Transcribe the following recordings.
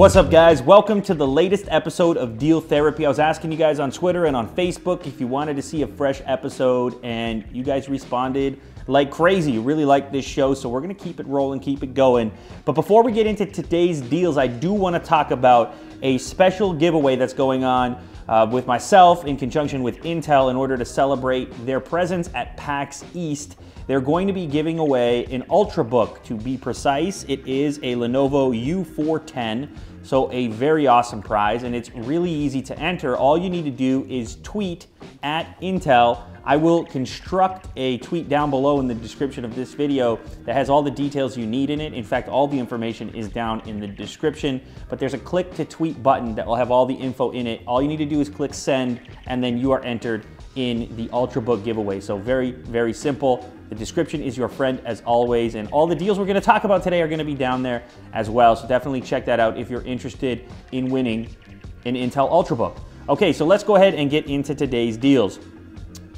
What's up, guys? Welcome to the latest episode of Deal Therapy. I was asking you guys on Twitter and on Facebook if you wanted to see a fresh episode, and you guys responded like crazy. You really like this show, so we're gonna keep it rolling, keep it going. But before we get into today's deals, I do wanna talk about a special giveaway that's going on with myself in conjunction with Intel in order to celebrate their presence at PAX East. They're going to be giving away an Ultrabook, to be precise. It is a Lenovo U410, so a very awesome prize, and it's really easy to enter. All you need to do is tweet at Intel. I will construct a tweet down below in the description of this video that has all the details you need in it. In fact, all the information is down in the description, but there's a click to tweet button that will have all the info in it. All you need to do is click send, and then you are entered in the Ultrabook giveaway. So very, very simple. The description is your friend as always, and all the deals we're gonna talk about today are gonna be down there as well. So definitely check that out if you're interested in winning an Intel Ultrabook. Okay, so let's go ahead and get into today's deals.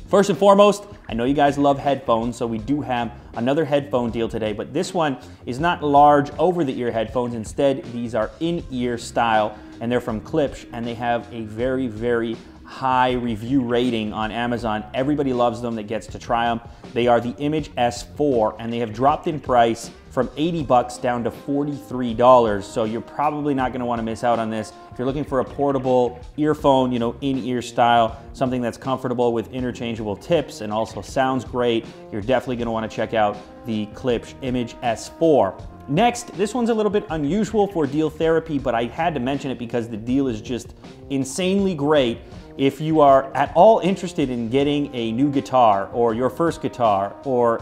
First and foremost, I know you guys love headphones, so we do have another headphone deal today, but this one is not large over-the-ear headphones. Instead, these are in-ear style, and they're from Klipsch, and they have a very, very high review rating on Amazon. Everybody loves them that gets to try them. They are the Image S4, and they have dropped in price from 80 bucks down to $43. So you're probably not gonna wanna miss out on this. If you're looking for a portable earphone, you know, in-ear style, something that's comfortable with interchangeable tips and also sounds great, you're definitely gonna wanna check out the Klipsch Image S4. Next, this one's a little bit unusual for Deal Therapy, but I had to mention it because the deal is just insanely great. If you are at all interested in getting a new guitar or your first guitar or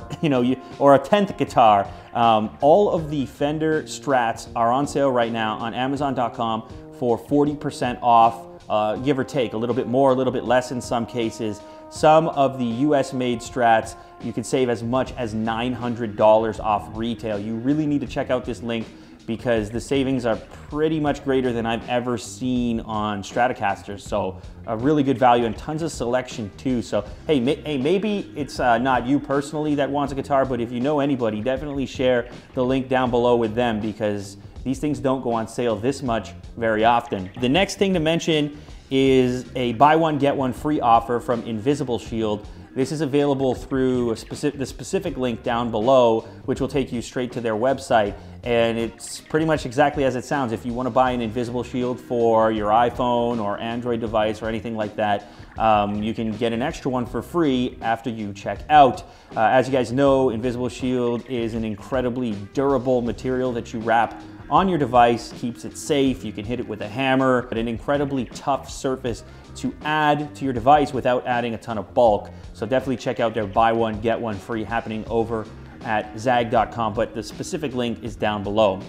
or a 10th guitar, all of the Fender Strats are on sale right now on Amazon.com for 40% off, give or take, a little bit more, a little bit less in some cases. Some of the US made Strats, you could save as much as $900 off retail. You really need to check out this link because the savings are pretty much greater than I've ever seen on Stratocasters. So a really good value and tons of selection too. So hey, maybe it's not you personally that wants a guitar, but if you know anybody, definitely share the link down below with them because these things don't go on sale this much very often. The next thing to mention is a buy one, get one free offer from Invisible Shield. This is available through the specific link down below, which will take you straight to their website. And it's pretty much exactly as it sounds. If you want to buy an Invisible Shield for your iPhone or Android device or anything like that, you can get an extra one for free after you check out. As you guys know, Invisible Shield is an incredibly durable material that you wrap on your device, keeps it safe. You can hit it with a hammer, but an incredibly tough surface to add to your device without adding a ton of bulk. So definitely check out their buy one, get one free happening over at zag.com, but the specific link is down below.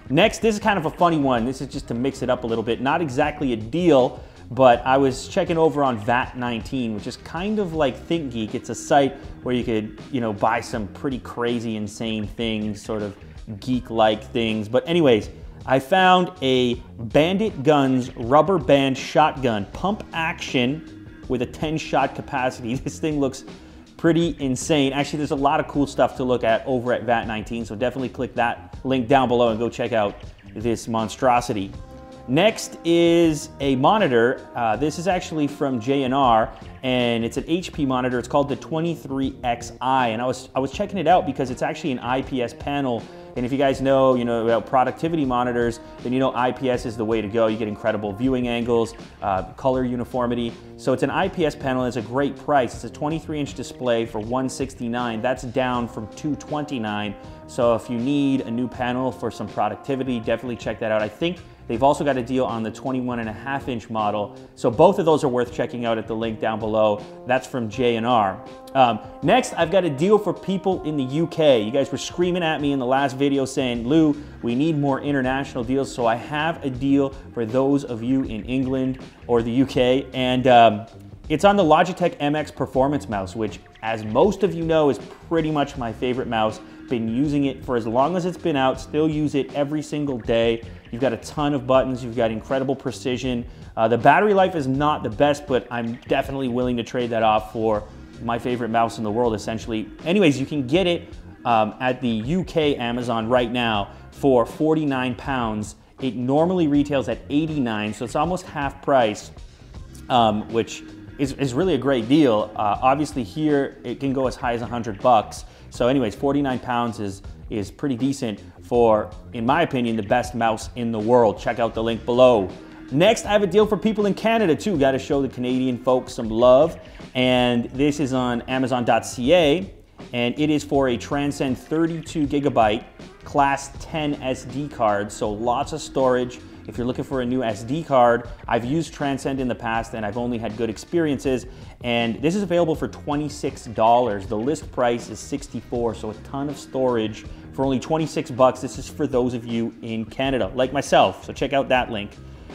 Next, this is kind of a funny one. This is just to mix it up a little bit. Not exactly a deal, but I was checking over on VAT19, which is kind of like ThinkGeek. It's a site where you could, buy some pretty crazy, insane things, sort of geek-like things. But anyways, I found a Bandit Guns rubber band shotgun, pump action with a 10-shot capacity. This thing looks pretty insane. Actually, there's a lot of cool stuff to look at over at VAT19, so definitely click that link down below and go check out this monstrosity. Next is a monitor. This is actually from J&R, and it's an HP monitor. It's called the 23XI, and I was checking it out because it's actually an IPS panel. And if you guys know, about productivity monitors, then IPS is the way to go. You get incredible viewing angles, color uniformity. So it's an IPS panel, and it's a great price. It's a 23-inch display for $169. That's down from $229. So if you need a new panel for some productivity, definitely check that out. I think they've also got a deal on the 21.5-inch model. So both of those are worth checking out at the link down below. That's from J&R. Next, I've got a deal for people in the UK. You guys were screaming at me in the last video saying, Lou, we need more international deals. So I have a deal for those of you in England or the UK. And it's on the Logitech MX Performance mouse, which, as most of you know, is pretty much my favorite mouse. Been using it for as long as it's been out, still use it every single day. You've got a ton of buttons, you've got incredible precision. The battery life is not the best, but I'm definitely willing to trade that off for my favorite mouse in the world, essentially. Anyways, you can get it at the UK Amazon right now for £49. It normally retails at $89, so it's almost half price, which is really a great deal. Obviously here, it can go as high as $100. So anyways, 49 pounds is pretty decent for, in my opinion, the best mouse in the world. Check out the link below. Next, I have a deal for people in Canada too. Got to show the Canadian folks some love. And this is on Amazon.ca, and it is for a Transcend 32 gigabyte Class 10 SD card. So lots of storage. If you're looking for a new SD card, I've used Transcend in the past and I've only had good experiences. And this is available for $26. The list price is $64, so a ton of storage for only $26. This is for those of you in Canada, like myself. So check out that link.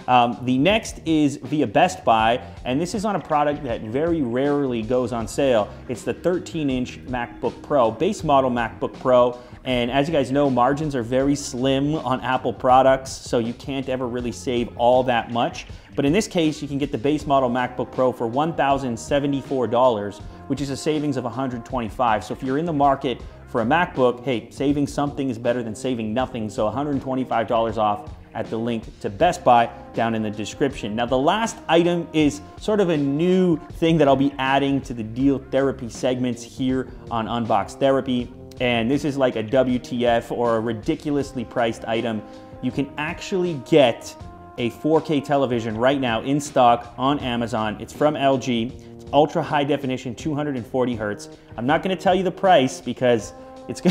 The next is via Best Buy, and this is on a product that very rarely goes on sale. It's the 13-inch MacBook Pro, base model MacBook Pro. And as you guys know, margins are very slim on Apple products, so you can't ever really save all that much. But in this case, you can get the base model MacBook Pro for $1,074, which is a savings of $125. So if you're in the market for a MacBook, hey, saving something is better than saving nothing. So $125 off at the link to Best Buy down in the description. Now, the last item is sort of a new thing that I'll be adding to the Deal Therapy segments here on Unbox Therapy. And this is like a WTF or a ridiculously priced item. You can actually get a 4K television right now in stock on Amazon. It's from LG. It's ultra high definition, 240 hertz. I'm not gonna tell you the price because it's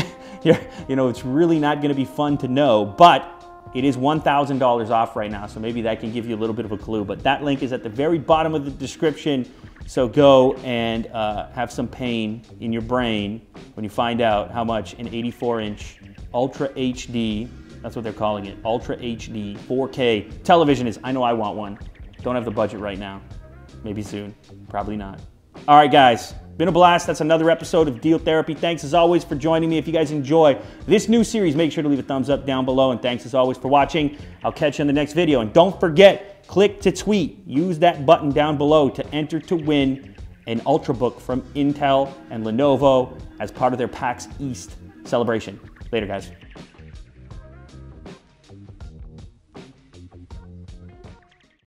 it's really not gonna be fun to know, but it is $1,000 off right now, so maybe that can give you a little bit of a clue. But that link is at the very bottom of the description, so go and have some pain in your brain when you find out how much an 84-inch Ultra HD, that's what they're calling it, Ultra HD 4K television is. I know I want one. Don't have the budget right now. Maybe soon. Probably not. All right, guys. Been a blast. That's another episode of Deal Therapy. Thanks as always for joining me. If you guys enjoy this new series, make sure to leave a thumbs up down below. And thanks as always for watching. I'll catch you in the next video. And don't forget, click to tweet. Use that button down below to enter to win an Ultrabook from Intel and Lenovo as part of their PAX East celebration. Later, guys.